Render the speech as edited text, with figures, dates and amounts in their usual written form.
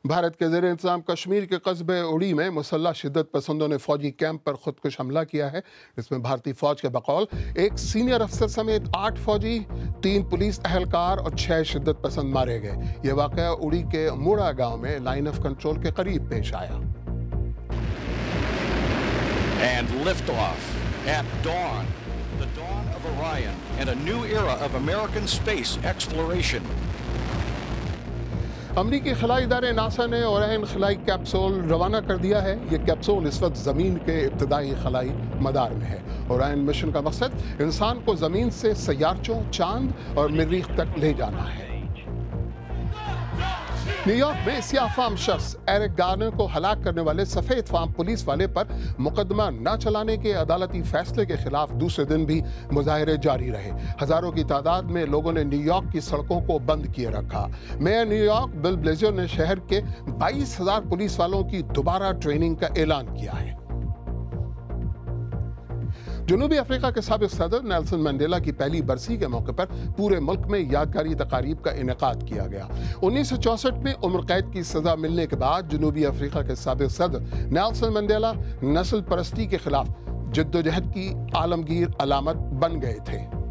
भारत के ज़ेर इंतज़ाम कश्मीर के कस्बे उड़ी में मुसल्लह शिद्दत पसंदों ने फौजी कैंप पर खुदकुश हमला किया है। इसमें भारतीय फौज के बकौल एक सीनियर अफसर समेत 8 फौजी, 3 पुलिस एहलकार और 6 शिद्दत पसंद मारे गए। ये वाक़या उड़ी के मुड़ा गांव में लाइन ऑफ कंट्रोल के करीब पेश आया। And liftoff at dawn, the dawn of Orion and a new era of American space exploration. अमरीकी खलाई इदारे नासा ने ओरायन खलाई कैप्सूल रवाना कर दिया है। ये कैप्सूल इस वक्त ज़मीन के इब्तदाई खलाई मदार में है। ओरायन मिशन का मकसद इंसान को ज़मीन से सैयारचों, चांद और मरीख तक ले जाना है। न्यूयॉर्क में सियाह-फाम शख्स एरिक गार्नर को हलाक करने वाले सफेद फाम पुलिस वाले पर मुकदमा न चलाने के अदालती फैसले के खिलाफ दूसरे दिन भी मुजाहिरे जारी रहे। हजारों की तादाद में लोगों ने न्यूयॉर्क की सड़कों को बंद किए रखा। मेयर न्यूयॉर्क बिल ब्लेजर ने शहर के 22,000 पुलिस वालों की दोबारा ट्रेनिंग का ऐलान किया है। जनूबी अफ्रीका के साबिक सदर नेल्सन मंडेला की पहली बरसी के मौके पर पूरे मुल्क में यादगारी तकारीब का इनेकाद किया गया। 1964 में उम्र कैद की सजा मिलने के बाद जनूबी अफ्रीका के साबिक सदर नेल्सन मंडेला नस्ल परस्ती के खिलाफ जद्दोजहद की आलमगीर अलामत बन गए थे।